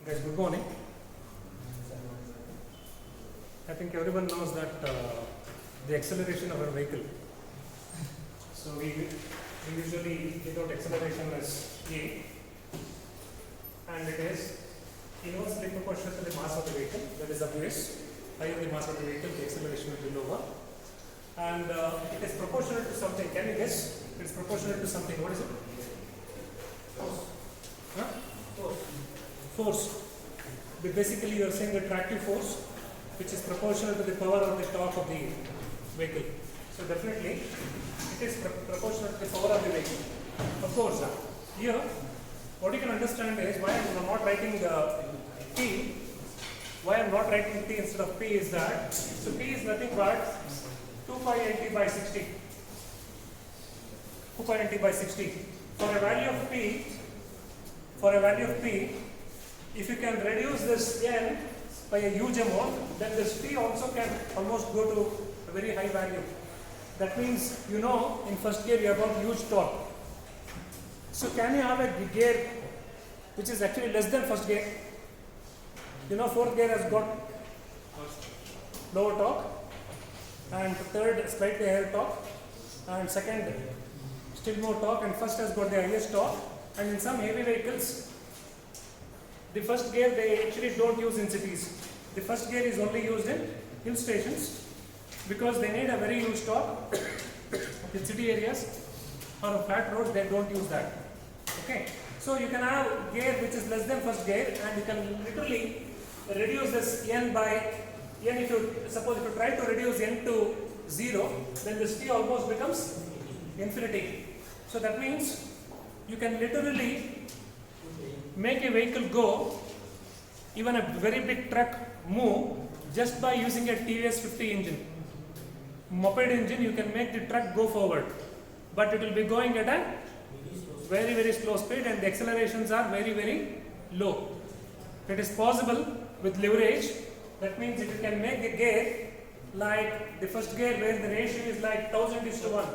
Guys, good morning. I think everyone knows that the acceleration of a vehicle. So we usually take out acceleration as A, and it is inversely proportional to the mass of the vehicle. That is obvious. Higher the mass of the vehicle, the acceleration will be lower. And it is proportional to something. Can you guess? It is proportional to something. What is it? Force. Huh? Force. But basically, you are saying the attractive force, which is proportional to the power or the torque of the vehicle. So definitely, it is proportional to the power of the vehicle. Of course, here, what you can understand is why I am not writing P. Why I am not writing P instead of P is that, so P is nothing but 2 pi nt by 60. 2 pi nt by 60. For a value of P, if you can reduce this n by a huge amount, then this P also can almost go to a very high value. That means, you know, in first gear you have got huge torque. So can you have a gear which is actually less than first gear? You know, fourth gear has got lower torque, and third slightly higher torque, and second still more torque, and first has got the highest torque. And in some heavy vehicles, the first gear they actually don't use in cities. The first gear is only used in hill stations because they need a very huge torque. In city areas or on flat roads, they don't use that. Okay, so you can have gear which is less than first gear, and you can literally reduce this n by n. If you suppose if you try to reduce n to 0, then this T almost becomes infinity. So that means you can literally make a vehicle go, even a very big truck move, just by using a TVS 50 engine. Moped engine, you can make the truck go forward, but it will be going at a very, very slow speed, and the accelerations are very, very low. It is possible with leverage. That means if you can make the gear like the first gear where the ratio is like 1000:1.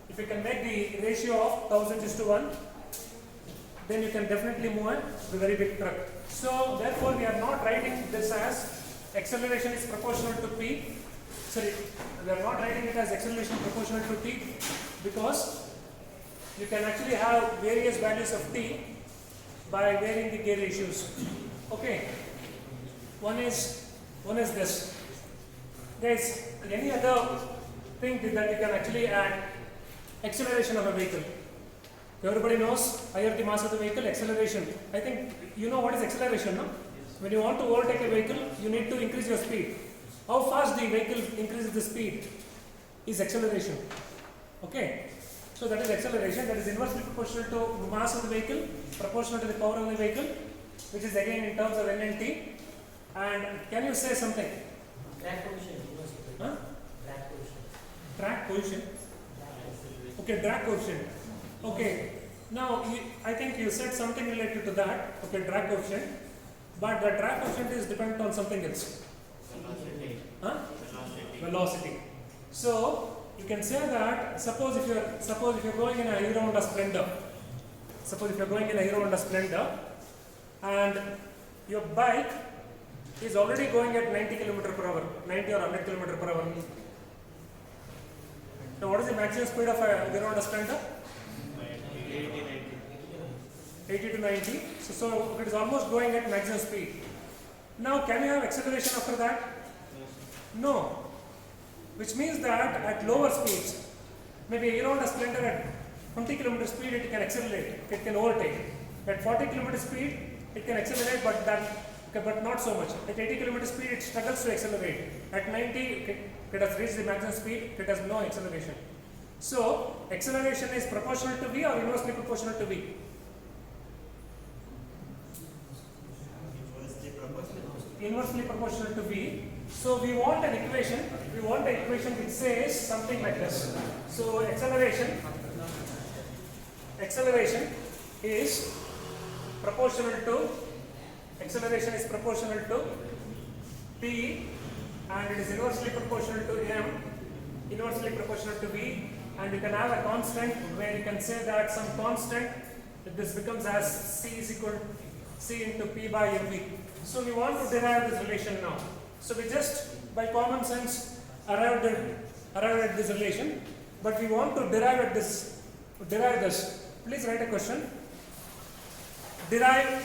If you can make the ratio of 1000:1, then you can definitely move a very big truck. So therefore we are not writing this as acceleration is proportional to P. Sorry, we are not writing it as acceleration proportional to T, because you can actually have various values of T by varying the gear ratios. Okay, one is this. Guys, any other thing that you can actually add? Acceleration of a vehicle. Everybody knows higher the mass of the vehicle, acceleration. I think you know what is acceleration, no? When you want to overtake a vehicle, you need to increase your speed. How fast the vehicle increases the speed is acceleration. Okay, so that is acceleration. That is inversely proportional to mass of the vehicle, proportional to the power of the vehicle, which is again in terms of n and t. And can you say something? Drag coefficient. Huh? Drag coefficient. Drag coefficient. Okay, drag coefficient. Okay, now I think you said something related to that. Okay, drag coefficient, but the drag coefficient is dependent on something else. Velocity. Huh? Velocity. So you can say that suppose if you're going in a Hero Honda Splendor, and your bike is already going at 90 km/h, 90 or 100 km/h. Now what is the maximum speed of a Hero Honda Splendor? 80 to 90. So it is almost going at maximum speed. Now can you have acceleration after that? No. Which means that at lower speeds, maybe a Hero Honda Splendor at 20 km speed it can accelerate, it can overtake. At 40 km speed it can accelerate, but not so much. At 80 km speed it struggles to accelerate. At 90 it has reached the maximum speed, it has no acceleration. So acceleration is proportional to V or inversely proportional to V? Inversely proportional to V. So we want an equation. We want an equation which says something like this. So acceleration is proportional to P, and it is inversely proportional to M, inversely proportional to V, and you can have a constant where you can say that some constant, this becomes as C is equal C into P by MV. So we want to derive this relation now. So we just by common sense arrived at this relation, but we want to derive this. Please write a question. Derive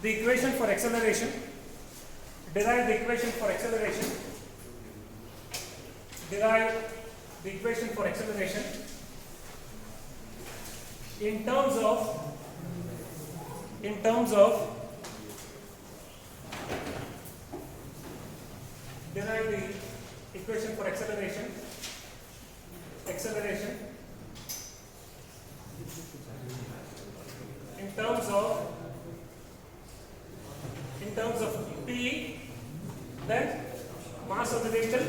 the equation for acceleration. Derive the equation for acceleration. Derive the equation for acceleration in terms of derive the equation for acceleration in terms of P, then mass of the vehicle,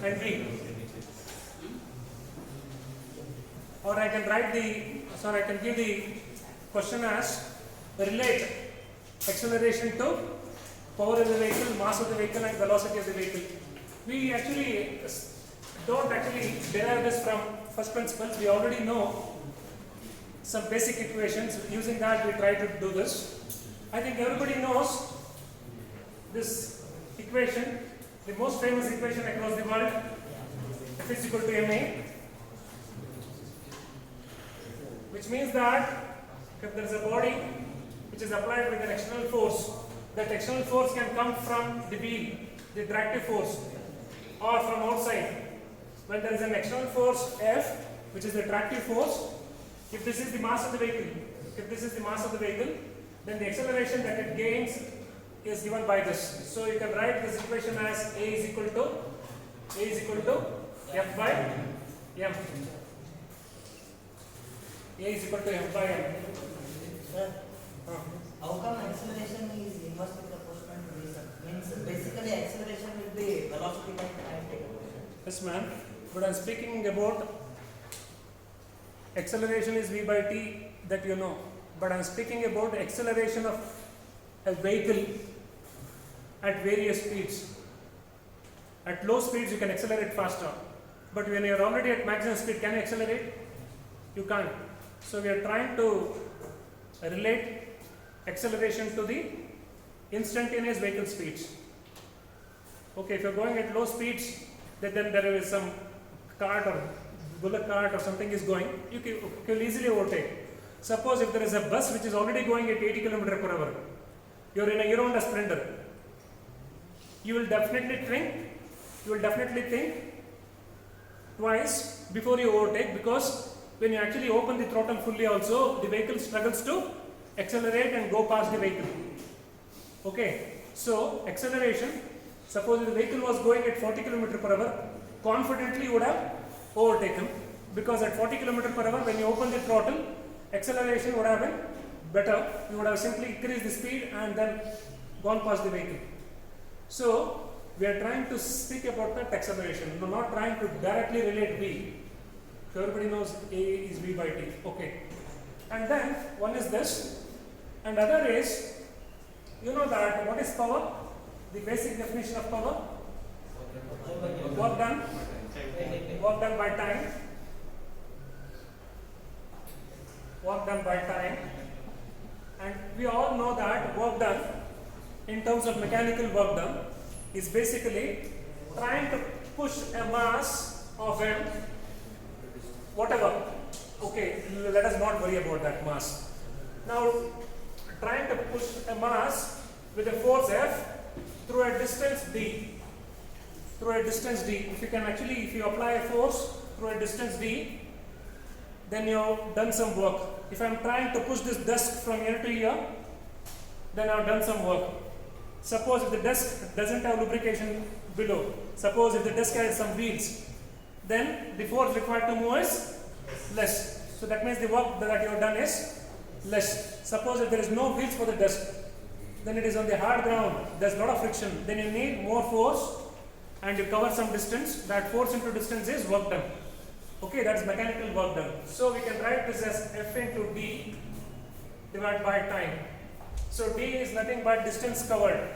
and V. Or I can give the question as relate acceleration to power of the vehicle, mass of the vehicle, and velocity of the vehicle. We actually don't derive this from first principles. We already know some basic equations. Using that, we try to do this. I think everybody knows this equation, the most famous equation across the world, F is equal to ma, which means that if there is a body which is applied with an external force, that external force can come from the wheel, the tractive force, or from outside. When there is an external force F, which is the tractive force, if this is the mass of the vehicle, then the acceleration that it gains is given by this. So you can write this equation as A is equal to F by M. A is equal to F by M. Sir, how come acceleration is inversely proportional to this? Means basically acceleration will be velocity by time taken. Yes, ma'am. But I am speaking about acceleration is V by T, that you know. But I am speaking about acceleration of a vehicle at various speeds. At low speeds, you can accelerate faster. But when you are already at maximum speed, can you accelerate? You can't. So we are trying to relate acceleration to the instantaneous vehicle speeds. Okay, if you are going at low speeds, then there is some cart or bullock cart or something is going, you can easily overtake. Suppose if there is a bus which is already going at 80 km/h, you are in a Hero Honda Splendor, you will definitely think twice before you overtake, because when you actually open the throttle fully also, the vehicle struggles to accelerate and go past the vehicle. Okay, so acceleration, suppose if the vehicle was going at 40 km/h, confidently you would have overtaken, because at 40 km/h when you open the throttle, acceleration would have been better. You would have simply increased the speed and then gone past the vehicle. So we are trying to speak about that acceleration. We are not trying to directly relate V. So everybody knows A is V by T. Okay. And then one is this, and other is, you know that what is power? The basic definition of power: work done by time. And we all know that work done in terms of mechanical work done is basically trying to push a mass of M, whatever. Okay, let us not worry about that mass. Now, trying to push a mass with a force F through a distance D. If you apply a force through a distance D, then you have done some work. If I am trying to push this desk from here to here, then I have done some work. Suppose if the desk doesn't have lubrication below, suppose if the desk has some wheels, then the force required to move is less. So that means the work that you have done is less. Suppose if there is no wheels for the desk, then it is on the hard ground, there is a lot of friction, then you need more force and you cover some distance. That force into distance is work done. Okay, that is mechanical work done. So we can write this as F into D divided by time. So D is nothing but distance covered.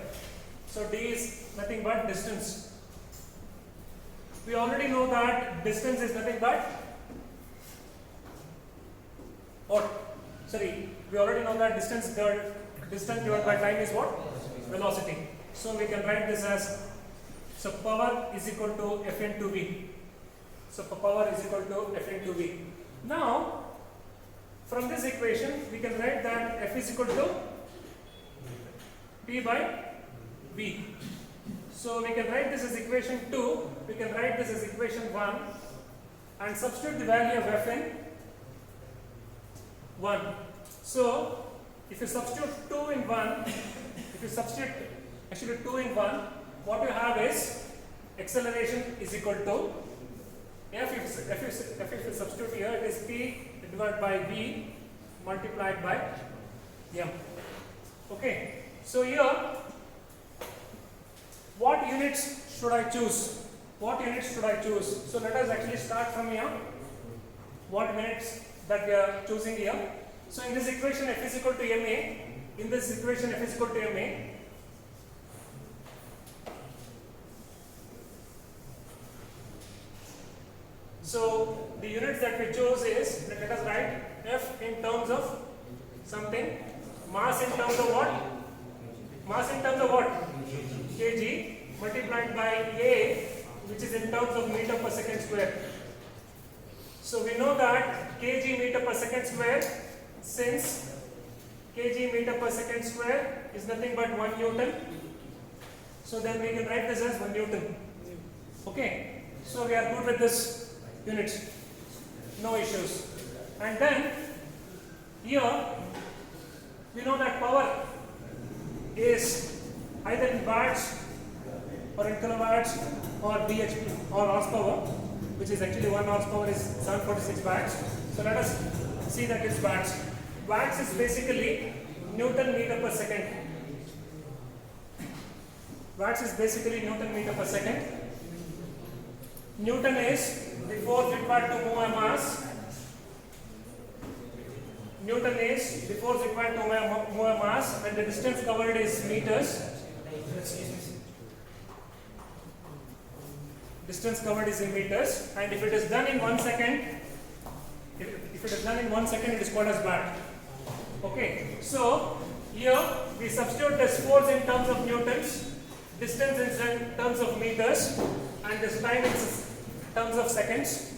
So d is nothing but distance. We already know that distance is nothing but what? Sorry, we already know that distance divided by time is what? Velocity. So we can write this as, so power is equal to F into V. So power is equal to F into V. Now, from this equation, we can write that F is equal to P by V. So we can write this as equation 2, we can write this as equation 1 and substitute the value of F in 1. So, if you substitute 2 in 1, if you substitute actually 2 in 1, what you have is acceleration is equal to F if you substitute here, it is P divided by V multiplied by M. Okay, so here what units should I choose? What units should I choose? So let us actually start from here. What units that we are choosing here? So in this equation F is equal to MA. In this equation F is equal to MA. So the units that we chose is, let us write F in terms of something, mass in terms of what? Mass in terms of what? Kg multiplied by A, which is in terms of meter per second square. So we know that kg meter per second square, since kg meter per second square is nothing but 1 Newton. So then we can write this as 1 Newton. Okay, so we are good with this units, no issues. And then here we know that power is either in watts or in kilowatts or bhp or horsepower, which is actually 1 horsepower is 746 watts. So let us see that it's watts. Watts is basically Newton meter per second. Watts is basically Newton meter per second. Newton is the force required to move a mass. Newton is the force required to move a mass, and the distance covered is meters. Distance covered is in meters, and if it is done in 1 second, if it is done in 1 second, it is called as watt. Okay, so here we substitute this force in terms of newtons, distance in terms of meters, and this time in terms of seconds.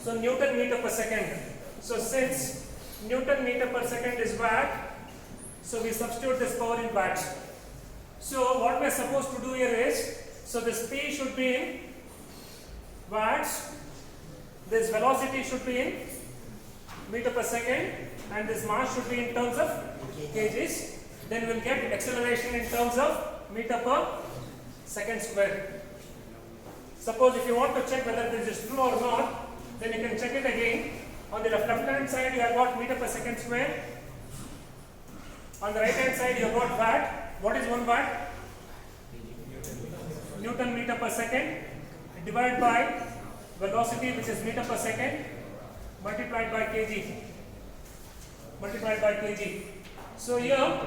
So Newton meter per second. So since Newton meter per second is watt, so we substitute this power in watts. So what we are supposed to do here is, so this P should be in watts, this velocity should be in meter per second, and this mass should be in terms of kgs. Then we'll get acceleration in terms of meter per second square. Suppose if you want to check whether this is true or not, then you can check it again. On the left hand side you have got meter per second square. On the right hand side you have got watt. What is 1 watt? Newton meter per second divided by velocity, which is meter per second, multiplied by kg. Multiplied by kg. So here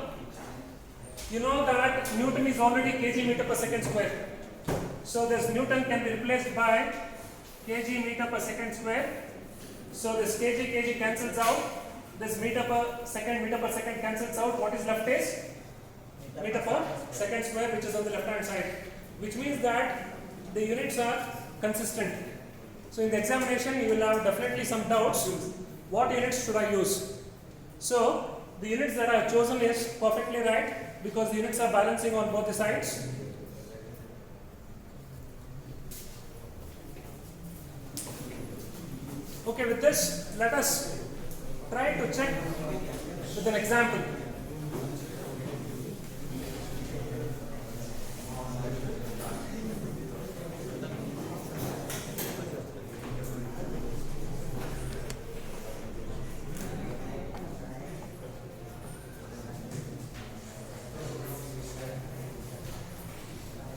you know that Newton is already kg meter per second square. So this Newton can be replaced by kg meter per second square. So this kg cancels out. This meter per second cancels out. What is left is meter per second square, which is on the left hand side. Which means that the units are consistent. So in the examination you will have definitely some doubts. What units should I use? So the units that I have chosen is perfectly right, because the units are balancing on both the sides. Okay, with this, let us try to check with an example.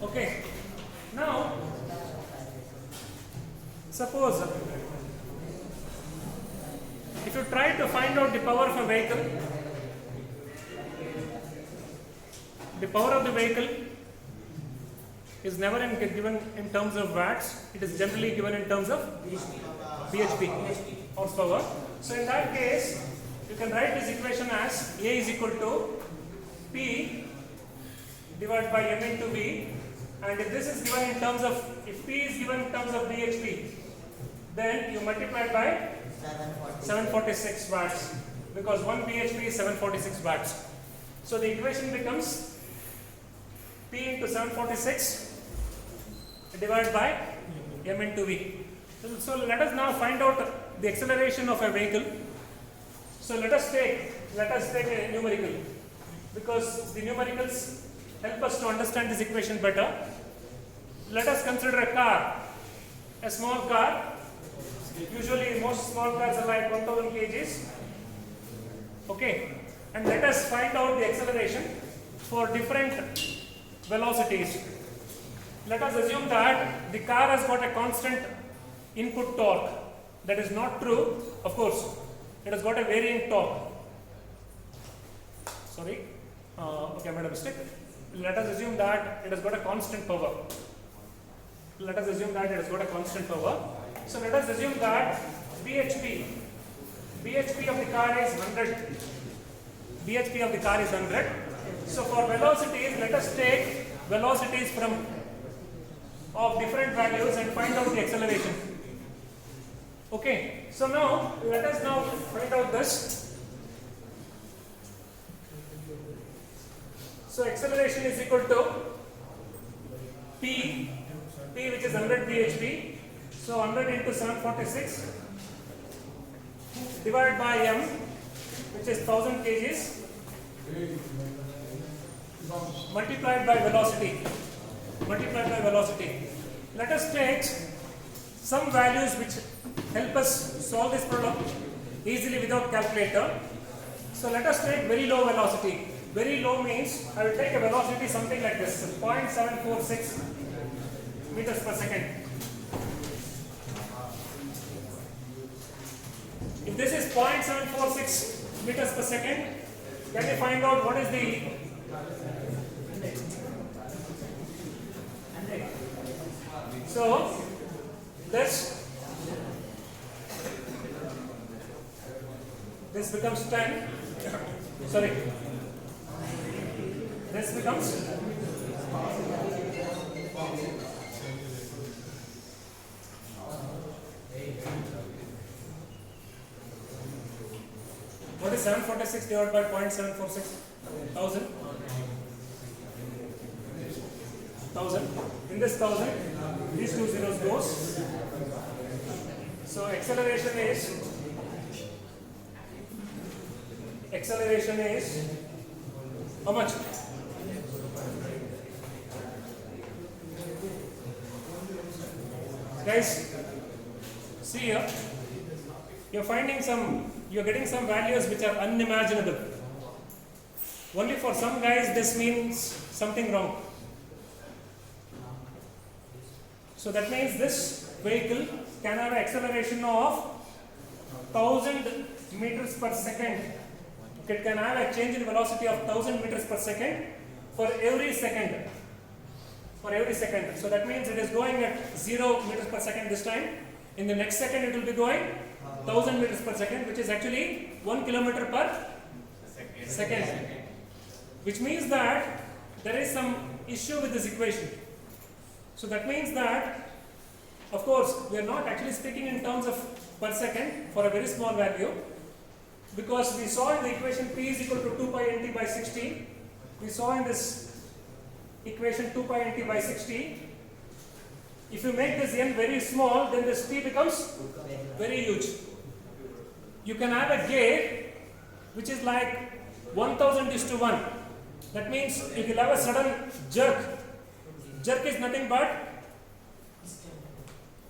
Okay, now suppose if you try to find out the power of a vehicle, the power of the vehicle is never given in terms of watts. It is generally given in terms of bhp, horsepower. So in that case, you can write this equation as A is equal to P divided by M into V. And if this is given in terms of, if P is given in terms of bhp, then you multiply by 746 watts, because 1 bhp is 746 watts. So the equation becomes P into 746 divided by M into V. So let us now find out the acceleration of a vehicle. So let us take a numerical, because the numericals help us to understand this equation better. Let us consider a car, a small car. Usually most small cars are like 1000 kgs. Okay, and let us find out the acceleration for different velocities. Let us assume that the car has got a constant input torque. That is not true, of course. It has got a varying torque. Sorry, okay, I made a mistake. Let us assume that it has got a constant power. Let us assume that it has got a constant power. So let us assume that bhp of the car is 100. bhp of the car is 100. So for velocities, let us take velocities of different values and find out the acceleration. Okay, so now let us now find out this. So acceleration is equal to P which is 100 bhp. So 100 into 746 divided by M, which is 1000 kgs, multiplied by velocity. Let us take some values which help us solve this problem easily without calculator. So let us take very low velocity. Very low means I will take a velocity something like this, 0.746 meters per second. If this is 0.746 meters per second, can you find out what is the so this becomes 10. Sorry, this becomes what is 746 divided by 0.746? 1000. In this 1000, these two zeros goes. So acceleration is how much? Guys, see here, you're getting some values which are unimaginable. Only for some guys this means something wrong. So that means this vehicle can have an acceleration of 1000 meters per second. It can have a change in velocity of 1000 meters per second for every second. So that means it is going at 0 meters per second this time. In the next second it will be going 1000 meters per second, which is actually 1 kilometer per second. Which means that there is some issue with this equation. So that means that, of course, we are not actually speaking in terms of per second for a very small value, because we saw in the equation P is equal to 2 pi nt by 60. We saw in this equation 2 pi nt by 60. If you make this n very small, then this P becomes very huge. You can have a gate which is like 1000:1. That means if you have a sudden jerk is nothing but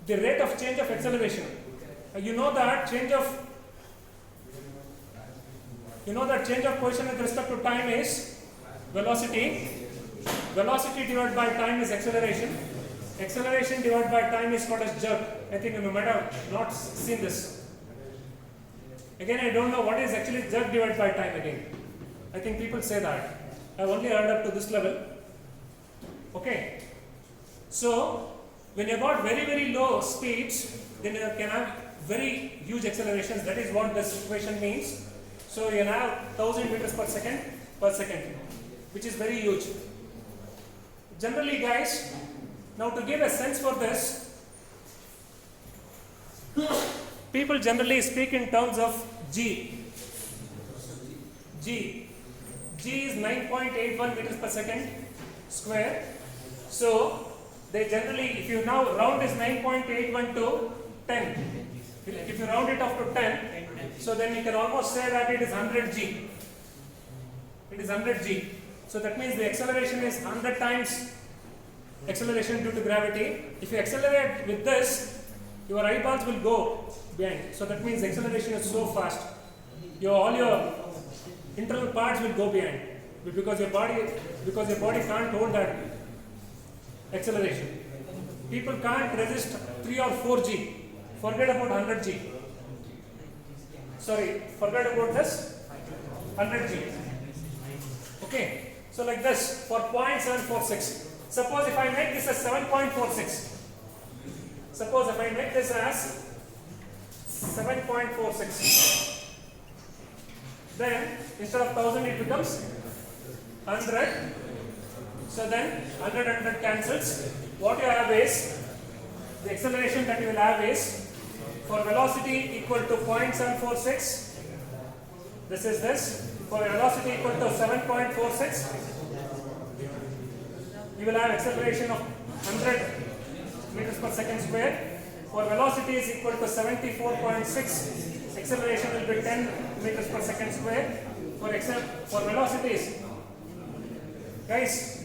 the rate of change of acceleration. You know that change of position with respect to time is velocity. Velocity divided by time is acceleration. Acceleration divided by time is called as jerk. I think you might have not seen this. Again, I don't know what is actually jerk divided by time again. I think people say that. I've only heard up to this level. Okay. So when you got very low speeds, then you can have very huge accelerations. That is what this equation means. So you have 1000 meters per second, which is very huge. Generally, guys, now to give a sense for this, people generally speak in terms of G. G is 9.81 meters per second square. So they generally, if you now round this 9.81 to 10, if you round it up to 10, so then you can almost say that it is 100 G. It is 100 G. So that means the acceleration is 100 times acceleration due to gravity. If you accelerate with this, your eyeballs will go behind. So that means the acceleration is so fast. All your internal parts will go behind because your body can't hold that acceleration. People can't resist 3 or 4 G. Forget about 100 G. Sorry, forget about this 100 G. Okay, so like this for 0.746. Suppose if I make this as 7.46. Suppose if I make this as 7.46. Then instead of 1000 it becomes 100. So then 100 cancels. What you have is, the acceleration that you will have is, for velocity equal to 0.746, this is this. For velocity equal to 7.46, you will have acceleration of 100 meters per second square. For velocity is equal to 74.6, acceleration will be 10 meters per second square. For velocities, guys,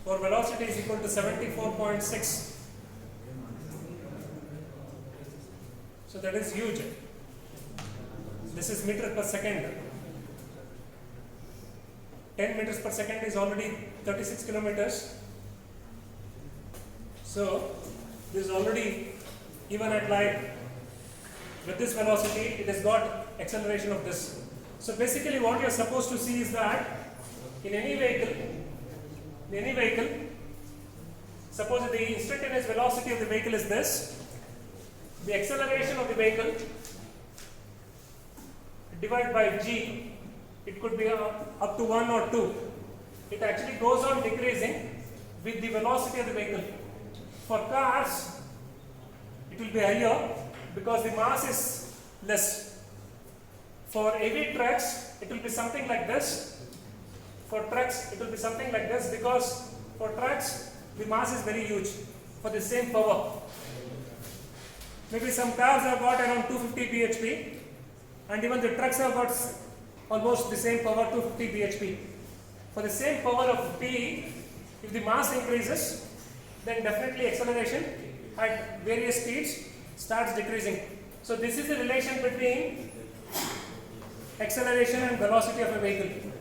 for velocity is equal to 74.6. So that is huge. This is meter per second. 10 meters per second is already 36 kilometers. So this is already, even at light, with this velocity, it has got acceleration of this. So basically what you are supposed to see is that in any vehicle, suppose the instantaneous velocity of the vehicle is this, the acceleration of the vehicle divided by G, it could be up to 1 or 2. It actually goes on decreasing with the velocity of the vehicle. For cars, it will be higher because the mass is less. For heavy trucks, it will be something like this. For trucks, it will be something like this because for trucks, the mass is very huge for the same power. Maybe some cars have got around 250 bhp, and even the trucks have got almost the same power, 250 bhp. For the same power of P, if the mass increases, then definitely acceleration at various speeds starts decreasing. So this is the relation between acceleration and velocity of a vehicle.